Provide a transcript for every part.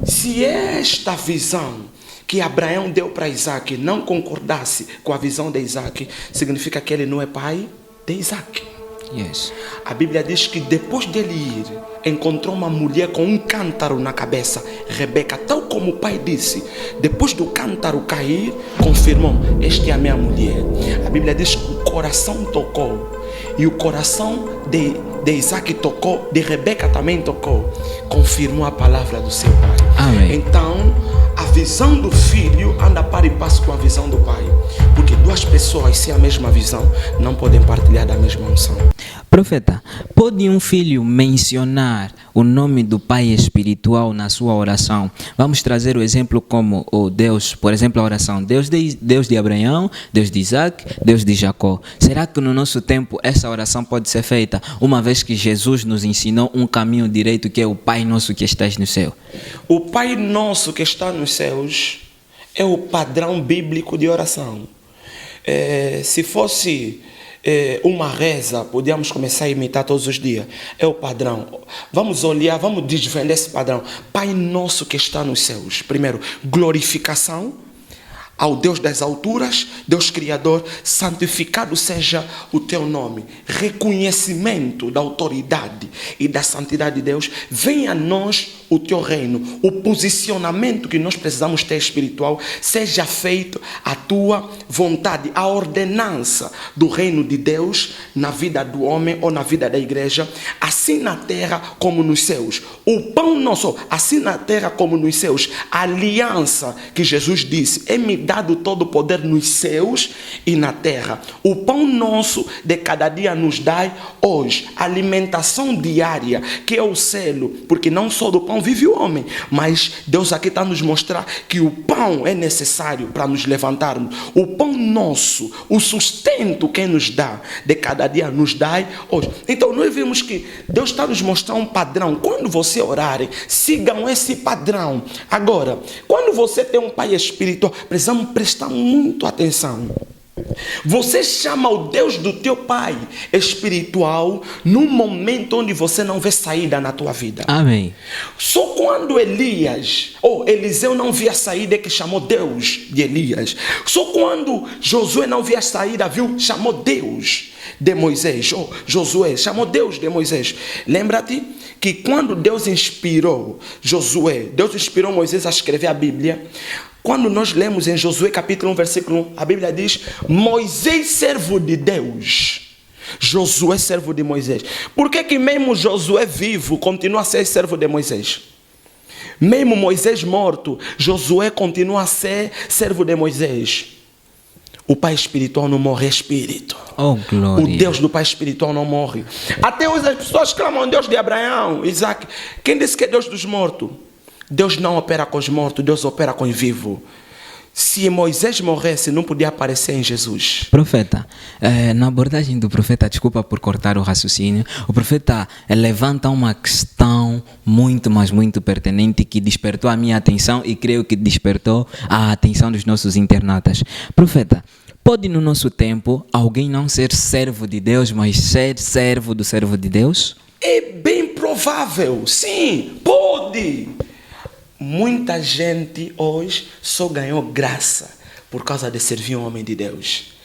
Se esta visão que Abraão deu para Isaac não concordasse com a visão de Isaac, significa que ele não é pai de Isaac. Yes. A Bíblia diz que depois dele ir, encontrou uma mulher com um cântaro na cabeça, Rebeca, tal como o pai disse. Depois do cântaro cair, confirmou: esta é a minha mulher. A Bíblia diz que o coração tocou, e o coração de Isaac tocou, de Rebeca também tocou, confirmou a palavra do seu pai. Amém. Então, a visão do filho anda para e passo com a visão do pai, porque duas pessoas sem a mesma visão não podem partilhar da mesma unção. Profeta, pode um filho mencionar o nome do pai espiritual na sua oração? Vamos trazer o exemplo como o Deus, por exemplo, a oração Deus de Abraão, Deus de Isaac, Deus de Jacó. Será que no nosso tempo essa oração pode ser feita, uma vez que Jesus nos ensinou um caminho direito, que é o Pai Nosso que estás no céu? O Pai Nosso que está nos céus é o padrão bíblico de oração. Se fosse uma reza, podíamos começar a imitar todos os dias. É o padrão. Vamos olhar, vamos desvendar esse padrão. Pai Nosso que está nos céus. Primeiro, glorificação ao Deus das alturas, Deus Criador, santificado seja o teu nome. Reconhecimento da autoridade e da santidade de Deus. Venha a nós o teu reino. O posicionamento que nós precisamos ter espiritual, seja feito a tua vontade. A ordenança do reino de Deus na vida do homem ou na vida da igreja, assim na terra como nos céus. O pão nosso, assim na terra como nos céus. A aliança que Jesus disse: é-me dado todo o poder nos céus e na terra. O pão nosso de cada dia nos dai hoje. Alimentação diária, que é o selo, porque não só do pão vive o homem, mas Deus aqui está a nos mostrar que o pão é necessário para nos levantarmos. O pão nosso, o sustento que nos dá de cada dia nos dai hoje. Então nós vimos que Deus está a nos mostrar um padrão. Quando você orarem, sigam esse padrão. Agora, quando você tem um pai espiritual, precisamos prestar muito atenção. Você chama o Deus do teu pai espiritual num momento onde você não vê saída na tua vida. Amém. Só quando Eliseu não via saída é que chamou Deus de Elias. Só quando Josué não via saída, chamou Deus de Moisés. Josué chamou Deus de Moisés. Lembra-te que quando Deus inspirou Josué, Deus inspirou Moisés a escrever a Bíblia. Quando nós lemos em Josué capítulo 1, versículo 1, a Bíblia diz: Moisés, servo de Deus. Josué, servo de Moisés. Por que mesmo Josué vivo continua a ser servo de Moisés? Mesmo Moisés morto, Josué continua a ser servo de Moisés. O pai espiritual não morre, é espírito. Oh, glória. O Deus do pai espiritual não morre. Até hoje as pessoas clamam Deus de Abraão, Isaac. Quem disse que é Deus dos mortos? Deus não opera com os mortos, Deus opera com os vivos. Se Moisés morresse, não podia aparecer em Jesus. Profeta, na abordagem do profeta, desculpa por cortar o raciocínio, o profeta levanta uma questão muito, mas muito pertinente, que despertou a minha atenção e creio que despertou a atenção dos nossos internautas. Profeta, pode no nosso tempo alguém não ser servo de Deus, mas ser servo do servo de Deus? É bem provável, sim, pode. Muita gente hoje só ganhou graça por causa de servir um homem de Deus.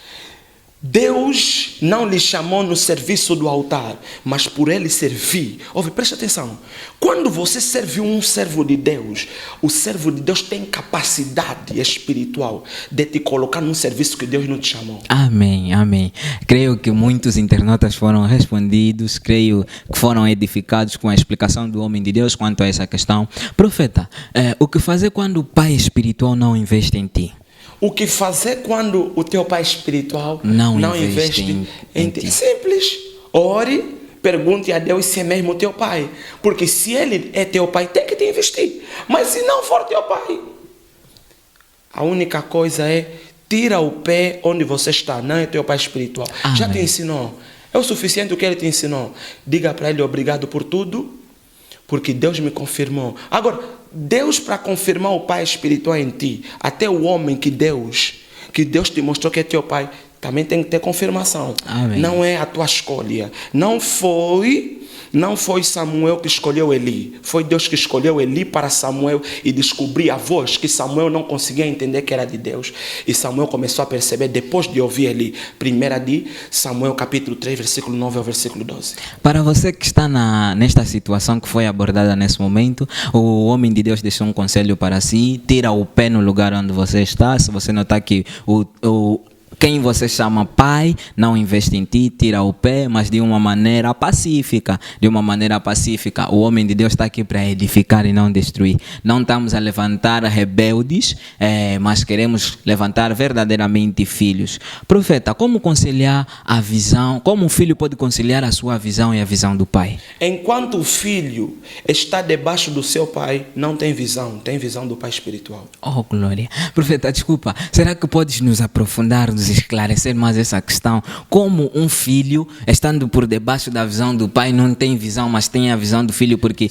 Deus não lhe chamou no serviço do altar, mas por ele servir. Preste atenção. Quando você serve um servo de Deus, o servo de Deus tem capacidade espiritual de te colocar num serviço que Deus não te chamou. Amém, amém. Creio que muitos internautas foram respondidos, creio que foram edificados com a explicação do homem de Deus quanto a essa questão. Profeta, o que fazer quando o pai espiritual não investe em ti? O que fazer quando o teu pai espiritual não investe em ti? Simples. Ore, pergunte a Deus se é mesmo teu pai. Porque se ele é teu pai, tem que te investir. Mas se não for teu pai, a única coisa é: tira o pé onde você está. Não é teu pai espiritual. Amém. Já te ensinou. É o suficiente o que ele te ensinou. Diga para ele: obrigado por tudo, porque Deus me confirmou. Agora, Deus, para confirmar o pai espiritual em ti, até o homem que Deus te mostrou que é teu pai, também tem que ter confirmação. Amém. Não é a tua escolha. Não foi não foi Samuel que escolheu Eli, foi Deus que escolheu Eli para Samuel e descobrir a voz que Samuel não conseguia entender que era de Deus. E Samuel começou a perceber depois de ouvir Eli. 1 de Samuel capítulo 3, versículo 9 ao versículo 12. Para você que está nesta situação que foi abordada nesse momento, o homem de Deus deixou um conselho para si: tira o pé no lugar onde você está. Se você notar que quem você chama pai não investe em ti, tira o pé, mas de uma maneira pacífica. De uma maneira pacífica. O homem de Deus está aqui para edificar e não destruir. Não estamos a levantar rebeldes, mas queremos levantar verdadeiramente filhos. Profeta, como conciliar a visão? Como um filho pode conciliar a sua visão e a visão do pai? Enquanto o filho está debaixo do seu pai, não tem visão, tem visão do pai espiritual. Oh, glória. Profeta, desculpa, será que podes nos aprofundar, nos esclarecer mais essa questão? Como um filho, estando por debaixo da visão do pai, não tem visão, mas tem a visão do filho? Porque,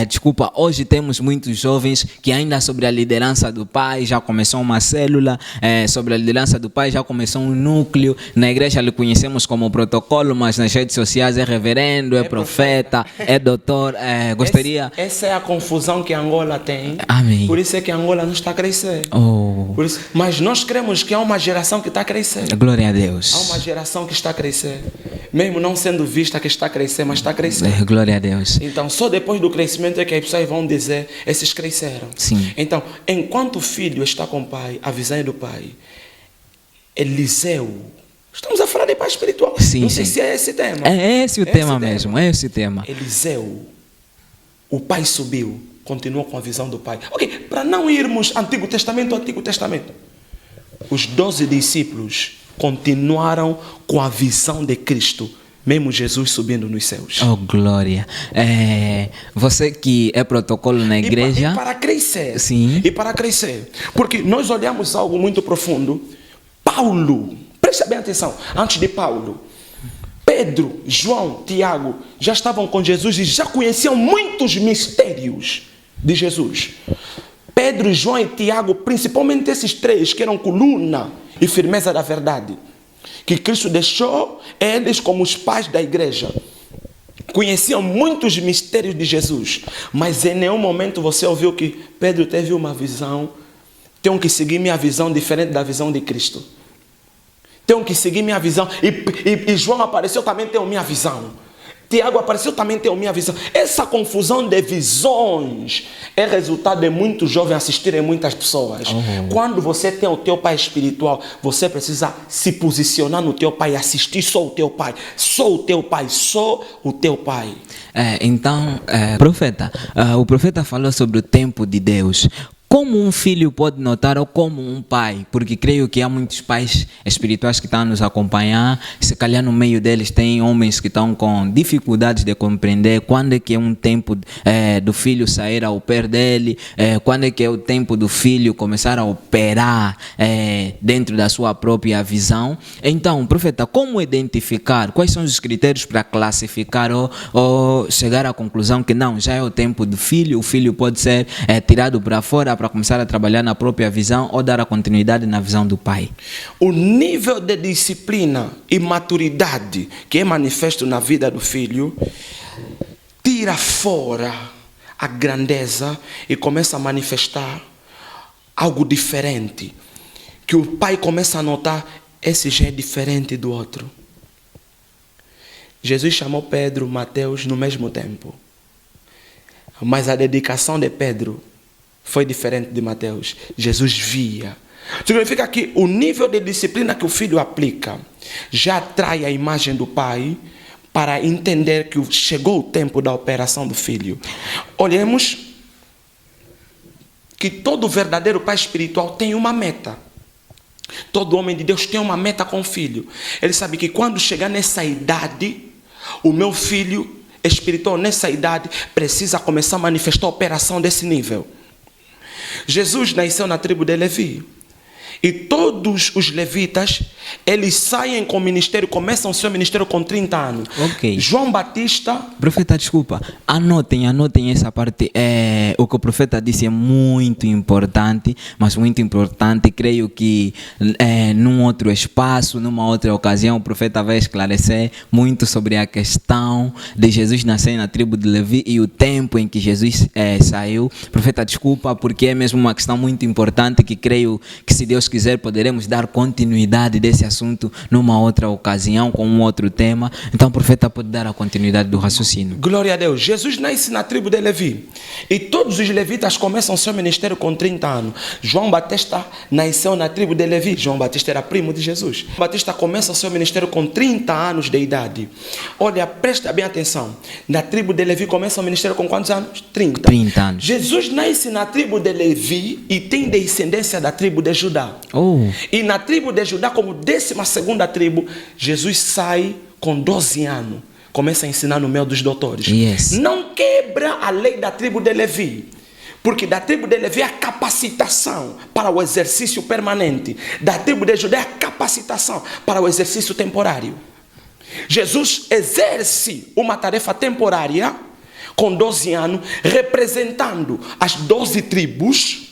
desculpa, hoje temos muitos jovens que ainda sobre a liderança do pai já começou uma célula, sobre a liderança do pai já começou um núcleo. Na igreja lhe conhecemos como protocolo, mas nas redes sociais é reverendo, é profeta, é doutor. Gostaria... Essa é a confusão que Angola tem. Amém. Por isso é que Angola não está a crescer. Oh. Por isso, mas nós cremos que há uma geração que está a crescer. Glória a Deus. Há uma geração que está a crescer. Mesmo não sendo vista que está a crescer, mas está a crescer. Glória a Deus. Então, só depois do crescimento é que as pessoas vão dizer, esses cresceram. Sim. Então, enquanto o filho está com o pai, a visão é do pai. Eliseu. Estamos a falar de pai espiritual. Sim, não sei sim. se é esse tema. É esse o tema mesmo, é esse o tema. Eliseu, o pai subiu, continuou com a visão do pai. Ok, para não irmos Antigo Testamento, os 12 discípulos continuaram com a visão de Cristo, mesmo Jesus subindo nos céus. Oh, glória. Você que é protocolo na igreja... E para crescer. Sim. E para crescer. Porque nós olhamos algo muito profundo. Paulo, preste bem atenção, antes de Paulo, Pedro, João, Tiago já estavam com Jesus e já conheciam muitos mistérios de Jesus. Pedro, João e Tiago, principalmente esses três que eram coluna e firmeza da verdade, que Cristo deixou eles como os pais da igreja, conheciam muitos mistérios de Jesus, mas em nenhum momento você ouviu que Pedro teve uma visão: tenho que seguir minha visão diferente da visão de Cristo, tenho que seguir minha visão, e João apareceu, também tenho minha visão. Tiago apareceu, também tem a minha visão. Essa confusão de visões é resultado de muitos jovens assistirem muitas pessoas. Quando você tem o teu pai espiritual, você precisa se posicionar no teu pai e assistir só o teu pai. Só o teu pai, só o teu pai. Então, profeta, o profeta falou sobre o tempo de Deus. Como um filho pode notar, ou como um pai? Porque creio que há muitos pais espirituais que estão a nos acompanhar. Se calhar no meio deles tem homens que estão com dificuldades de compreender quando é que é um tempo do filho sair ao pé dele, quando é que é o tempo do filho começar a operar dentro da sua própria visão. Então, profeta, como identificar? Quais são os critérios para classificar ou chegar à conclusão que não, já é o tempo do filho, o filho pode ser tirado para fora para começar a trabalhar na própria visão ou dar a continuidade na visão do pai? O nível de disciplina e maturidade que é manifesto na vida do filho tira fora a grandeza e começa a manifestar algo diferente, que o pai começa a notar: esse já é diferente do outro. Jesus chamou Pedro, Mateus no mesmo tempo, mas a dedicação de Pedro foi diferente de Mateus. Jesus via. Significa que o nível de disciplina que o filho aplica já atrai a imagem do pai para entender que chegou o tempo da operação do filho. Olhemos que todo verdadeiro pai espiritual tem uma meta. Todo homem de Deus tem uma meta com o filho. Ele sabe que quando chegar nessa idade, o meu filho espiritual nessa idade precisa começar a manifestar a operação desse nível. Jesus nasceu na tribo de Levi. E todos os levitas eles saem com o ministério, começam o seu ministério com 30 anos. Ok. João Batista... Profeta, desculpa, anotem essa parte. O que o profeta disse é muito importante, mas muito importante. Creio que num outro espaço, numa outra ocasião, o profeta vai esclarecer muito sobre a questão de Jesus nascer na tribo de Levi e o tempo em que Jesus saiu. Profeta, desculpa, porque é mesmo uma questão muito importante que creio que, se Deus quiser, poderemos dar continuidade desse assunto numa outra ocasião, com um outro tema. Então, o profeta pode dar a continuidade do raciocínio. Glória a Deus. Jesus nasce na tribo de Levi. E todos os levitas começam seu ministério com 30 anos. João Batista nasceu na tribo de Levi. João Batista era primo de Jesus. João Batista começa seu ministério com 30 anos de idade. Olha, presta bem atenção. Na tribo de Levi começa o ministério com quantos anos? 30. 30 anos. Jesus nasce na tribo de Levi e tem descendência da tribo de Judá. Oh. E na tribo de Judá, como 12ª tribo, Jesus sai com 12 anos. Começa a ensinar no meio dos doutores. Yes. Não quebra a lei da tribo de Levi. Porque da tribo de Levi é a capacitação para o exercício permanente. Da tribo de Judá é a capacitação para o exercício temporário. Jesus exerce uma tarefa temporária com 12 anos, representando as 12 tribos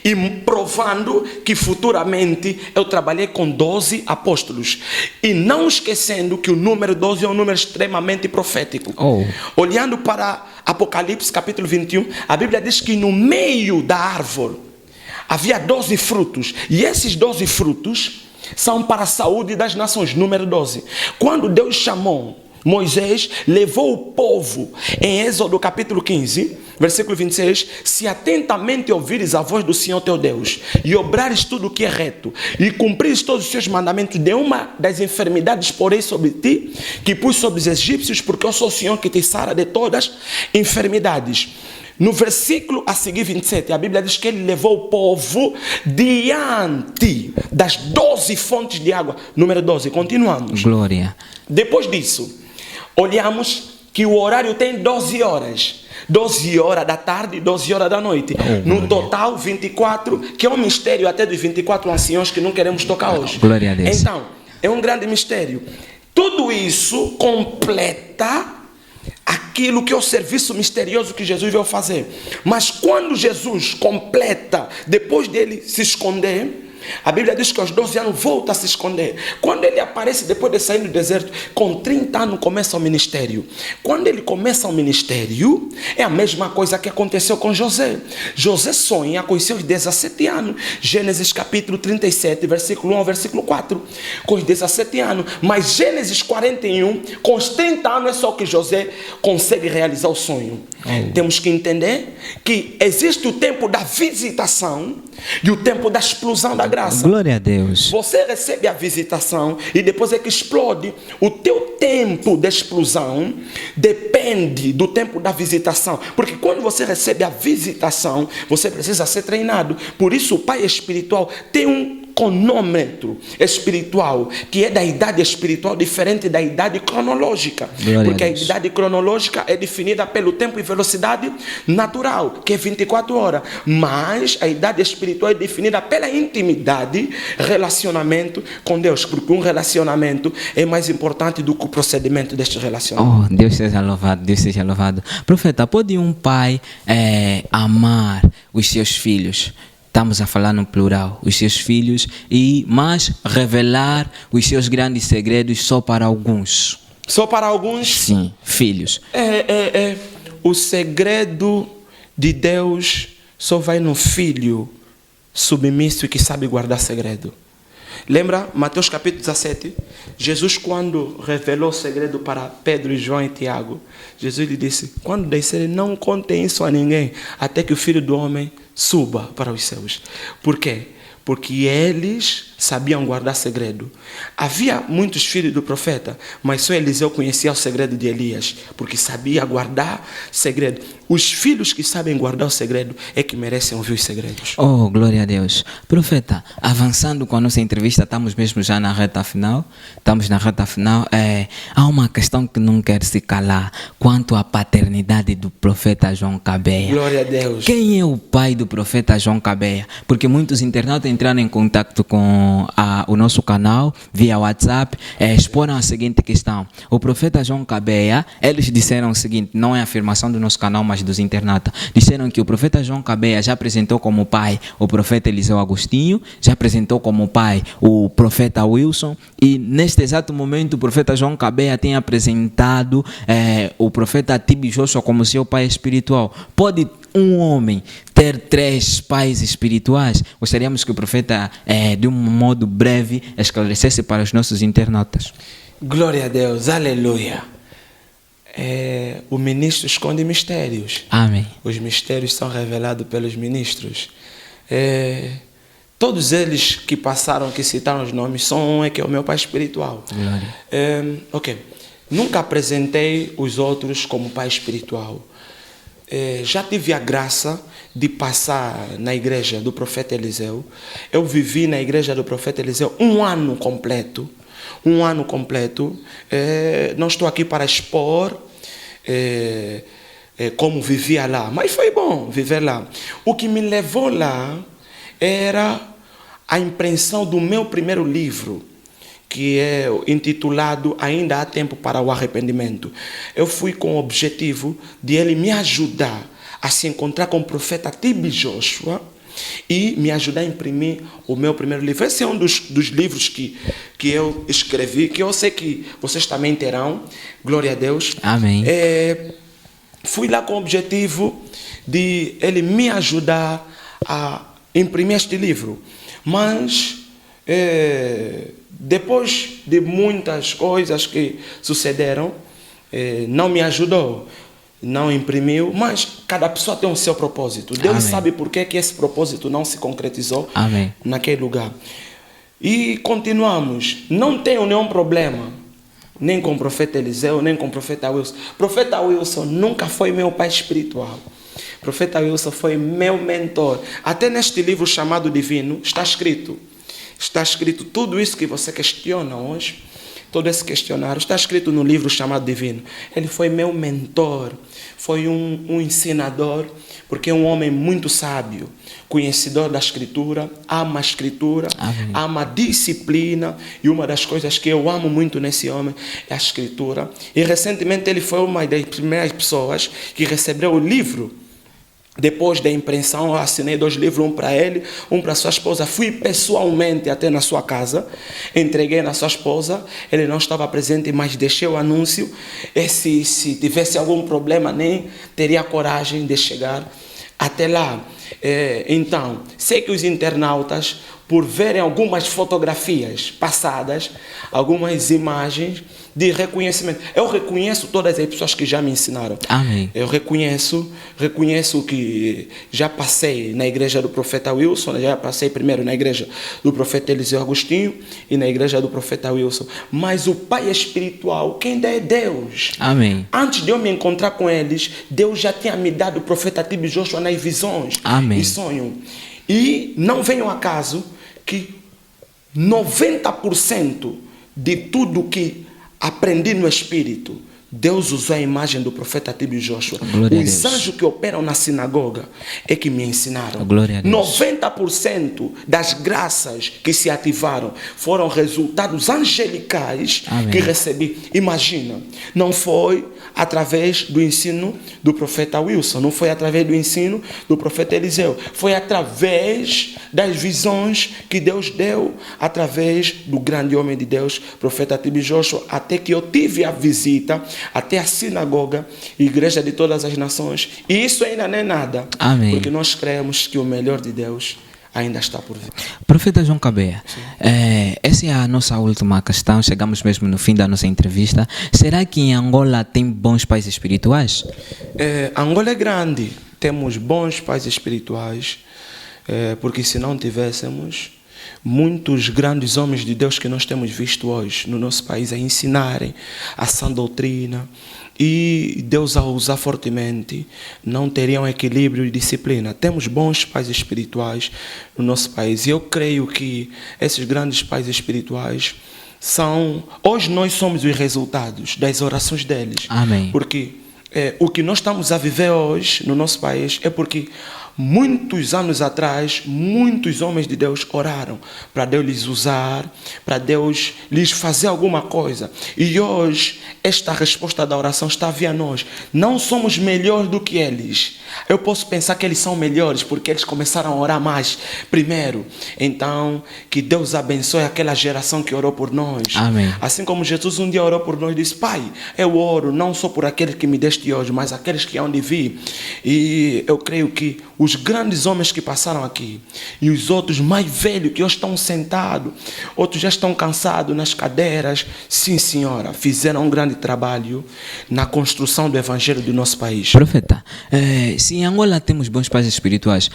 e provando que futuramente eu trabalhei com 12 apóstolos. E não esquecendo que o número 12 é um número extremamente profético. Oh. Olhando para Apocalipse capítulo 21, a Bíblia diz que no meio da árvore havia 12 frutos. E esses 12 frutos são para a saúde das nações. Número 12. Quando Deus chamou Moisés, levou o povo em Êxodo capítulo 15, versículo 26, se atentamente ouvires a voz do Senhor teu Deus e obrares tudo o que é reto e cumprires todos os seus mandamentos, de uma das enfermidades porei sobre ti, que pus sobre os egípcios, porque eu sou o Senhor que te sara de todas enfermidades. No versículo a seguir, 27, a Bíblia diz que ele levou o povo diante das 12 fontes de água. Número 12, continuamos. Glória. Depois disso, olhamos que o horário tem 12 horas. 12 horas da tarde, 12 horas da noite. No total, 24, que é um mistério até dos 24 anciãos que não queremos tocar hoje. Glória a Deus. Então, é um grande mistério. Tudo isso completa aquilo que é o serviço misterioso que Jesus veio fazer. Mas quando Jesus completa, depois dele se esconder, a Bíblia diz que aos 12 anos volta a se esconder. Quando ele aparece depois de sair do deserto, com 30 anos começa o ministério. Quando ele começa o ministério, é a mesma coisa que aconteceu com José. José sonha com os seus 17 anos. Gênesis capítulo 37, versículo 1 ao versículo 4. Com os 17 anos. Mas Gênesis 41, com os 30 anos é só que José consegue realizar o sonho. Temos que entender que existe o tempo da visitação e o tempo da explosão da graça. Glória a Deus. Você recebe a visitação e depois é que explode. O teu tempo de explosão depende do tempo da visitação. Porque quando você recebe a visitação, você precisa ser treinado. Por isso o pai espiritual tem um cronômetro espiritual, que é da idade espiritual diferente da idade cronológica. Porque a idade cronológica é definida pelo tempo e velocidade natural, que é 24 horas. Mas a idade espiritual é definida pela intimidade, relacionamento com Deus. Porque um relacionamento é mais importante do que o procedimento deste relacionamento. Oh, Deus seja louvado, Deus seja louvado. Profeta, pode um pai amar os seus filhos? Estamos a falar no plural, os seus filhos, mas revelar os seus grandes segredos só para alguns. Só para alguns? Sim, filhos. O segredo de Deus só vai no filho submisso e que sabe guardar segredo. Lembra Mateus capítulo 17? Jesus, quando revelou o segredo para Pedro, João e Tiago, Jesus lhe disse: quando descerem, não contem isso a ninguém, até que o Filho do Homem suba para os céus. Por quê? Porque eles sabiam guardar segredo. Havia muitos filhos do profeta, mas só Eliseu conhecia o segredo de Elias, porque sabia guardar segredo. Os filhos que sabem guardar o segredo é que merecem ouvir os segredos. Oh, glória a Deus. Profeta, avançando com a nossa entrevista, estamos mesmo já na reta final. Há uma questão que não quer se calar quanto à paternidade do profeta João Cabeia. Glória a Deus. Quem é o pai do profeta João Cabeia? Porque muitos internautas entraram em contato com o nosso canal via WhatsApp e exporam a seguinte questão. O profeta João Cabeia, eles disseram o seguinte, não é afirmação do nosso canal, mas dos internautas. Disseram que o profeta João Cabeia já apresentou como pai o profeta Eliseu Agostinho, já apresentou como pai o profeta Wilson, e neste exato momento o profeta João Cabeia tem apresentado o profeta Tibi Joshua como seu pai espiritual. Pode um homem ter 3 pais espirituais? Gostaríamos que o profeta, de um modo breve, esclarecesse para os nossos internautas. Glória a Deus, aleluia. O ministro esconde mistérios. Amém. Os mistérios são revelados pelos ministros. Todos eles que passaram, que citaram os nomes, só um que é o meu pai espiritual. Glória. Ok. Nunca apresentei os outros como pai espiritual. Já tive a graça de passar na igreja do profeta Eliseu. Eu vivi na igreja do profeta Eliseu um ano completo. Não estou aqui para expor como vivia lá, mas foi bom viver lá. O que me levou lá era a impressão do meu primeiro livro, que é intitulado Ainda Há Tempo para o Arrependimento. Eu fui com o objetivo de ele me ajudar a se encontrar com o profeta Tibi Joshua e me ajudar a imprimir o meu primeiro livro. Esse é um dos livros que eu escrevi, que eu sei que vocês também terão. Glória a Deus. Amém. Fui lá com o objetivo de ele me ajudar a imprimir este livro. Mas depois de muitas coisas que sucederam, não me ajudou. Não imprimiu, mas cada pessoa tem o seu propósito. Deus Amém. sabe por que esse propósito não se concretizou Amém. naquele lugar. E continuamos. Não tenho nenhum problema, nem com o profeta Eliseu, nem com o profeta Wilson. O profeta Wilson nunca foi meu pai espiritual. O profeta Wilson foi meu mentor. Até neste livro chamado Divino, está escrito tudo isso que você questiona hoje. Todo esse questionário está escrito no livro chamado Divino. Ele foi meu mentor, foi um ensinador, porque é um homem muito sábio, conhecedor da Escritura, ama a Escritura, Amém. ama a disciplina, e uma das coisas que eu amo muito nesse homem é a Escritura. E recentemente ele foi uma das primeiras pessoas que recebeu o livro. Depois da impressão, eu assinei 2 livros, um para ele, um para sua esposa. Fui pessoalmente até na sua casa, entreguei na sua esposa. Ele não estava presente, mas deixei o anúncio. E se tivesse algum problema, nem teria coragem de chegar até lá. Então, sei que os internautas, por verem algumas fotografias passadas, algumas imagens de reconhecimento. Eu reconheço todas as pessoas que já me ensinaram. Amém. Eu reconheço que já passei na igreja do profeta Wilson, já passei primeiro na igreja do profeta Eliseu Agostinho e na igreja do profeta Wilson. Mas o pai espiritual, quem dá é Deus. Amém. Antes de eu me encontrar com eles, Deus já tinha me dado o profeta Tibi Joshua nas visões Amém. e sonho. E não vem ao acaso que 90% de tudo que aprendi no Espírito, Deus usou a imagem do profeta Tibi Joshua. Glória a Os Deus. anjos que operam na sinagoga é que me ensinaram. Glória a Deus. 90% das graças que se ativaram foram resultados angelicais Amém. que recebi. Imagina, não foi através do ensino do profeta Wilson, não foi através do ensino do profeta Eliseu, foi através das visões que Deus deu, através do grande homem de Deus, profeta Tibi Joshua, até que eu tive a visita até a sinagoga, igreja de todas as nações. E isso ainda não é nada. Amém. Porque nós cremos que o melhor de Deus ainda está por vir. Profeta João Cabeia, essa é a nossa última questão. Chegamos mesmo no fim da nossa entrevista. Será que em Angola tem bons pais espirituais? Angola é grande. Temos bons pais espirituais. Porque se não tivéssemos, muitos grandes homens de Deus que nós temos visto hoje no nosso país a ensinarem a sã doutrina, e Deus a usar fortemente, não teriam equilíbrio e disciplina. Temos bons pais espirituais no nosso país, e eu creio que esses grandes pais espirituais hoje nós somos os resultados das orações deles. Amém. Porque o que nós estamos a viver hoje no nosso país é porque muitos anos atrás, muitos homens de Deus oraram para Deus lhes usar, para Deus lhes fazer alguma coisa. E hoje, esta resposta da oração está via nós. Não somos melhores do que eles. Eu posso pensar que eles são melhores porque eles começaram a orar mais primeiro. Então, que Deus abençoe aquela geração que orou por nós. Amém. Assim como Jesus um dia orou por nós, disse: Pai, eu oro não só por aqueles que me deste hoje, mas aqueles que hão de vir. E eu creio que os grandes homens que passaram aqui e os outros mais velhos que hoje estão sentados, outros já estão cansados nas cadeiras, sim senhora, fizeram um grande trabalho na construção do evangelho do nosso país. Profeta, se em Angola temos bons pais espirituais,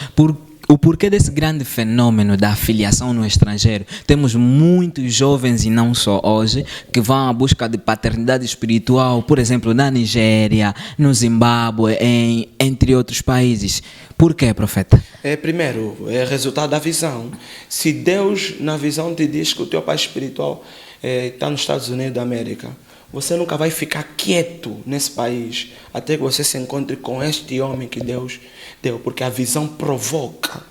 o porquê desse grande fenômeno da afiliação no estrangeiro? Temos muitos jovens, e não só hoje, que vão à busca de paternidade espiritual, por exemplo, na Nigéria, no Zimbábue, entre outros países. Por quê, profeta? Primeiro, é resultado da visão. Se Deus, na visão, te diz que o teu pai espiritual está nos Estados Unidos da América, você nunca vai ficar quieto nesse país até que você se encontre com este homem que Deus deu, porque a visão provoca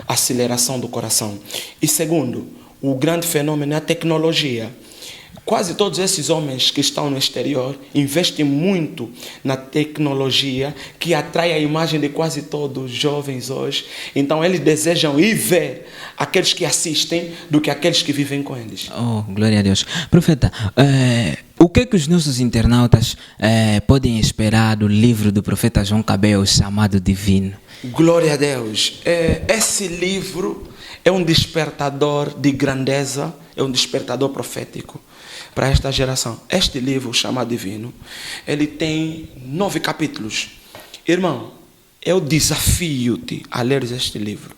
a aceleração do coração. E segundo, o grande fenômeno é a tecnologia. Quase todos esses homens que estão no exterior investem muito na tecnologia, que atrai a imagem de quase todos os jovens hoje. Então eles desejam ir ver aqueles que assistem do que aqueles que vivem com eles. Oh, glória a Deus. Profeta, o que os nossos internautas podem esperar do livro do profeta João Cabeo, chamado Divino? Glória a Deus. Esse livro é um despertador de grandeza, é um despertador profético para esta geração. Este livro, chamado Divino, ele tem 9 capítulos. Irmão, eu desafio-te a ler este livro.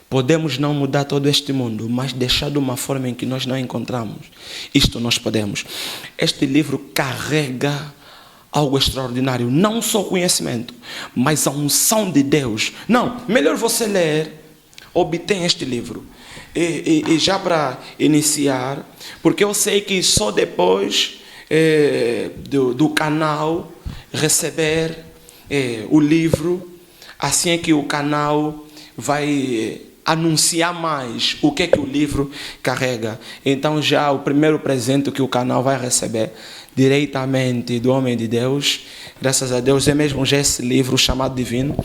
Podemos não mudar todo este mundo, mas deixar de uma forma em que nós não encontramos. Isto nós podemos. Este livro carrega algo extraordinário, não só conhecimento, mas a unção de Deus. Não, melhor você ler, obtém este livro. E já para iniciar, porque eu sei que só depois do canal receber o livro, assim é que o canal vai anunciar mais o que o livro carrega. Então já o primeiro presente que o canal vai receber diretamente do homem de Deus, graças a Deus, é mesmo já esse livro chamado Divino.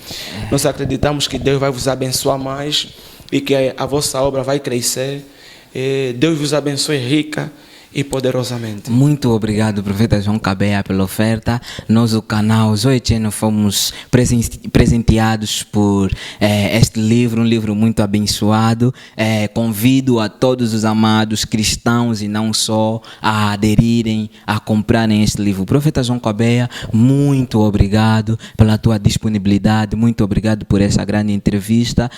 Nós acreditamos que Deus vai vos abençoar mais e que a vossa obra vai crescer. Deus vos abençoe rica e poderosamente. Muito obrigado, profeta João Cabeo, pela oferta. Nós, o canal Zoe Channel, fomos presenteados por este livro, um livro muito abençoado. Convido a todos os amados cristãos e não só a aderirem, a comprarem este livro. Profeta João Cabeo, muito obrigado pela tua disponibilidade, muito obrigado por essa grande entrevista.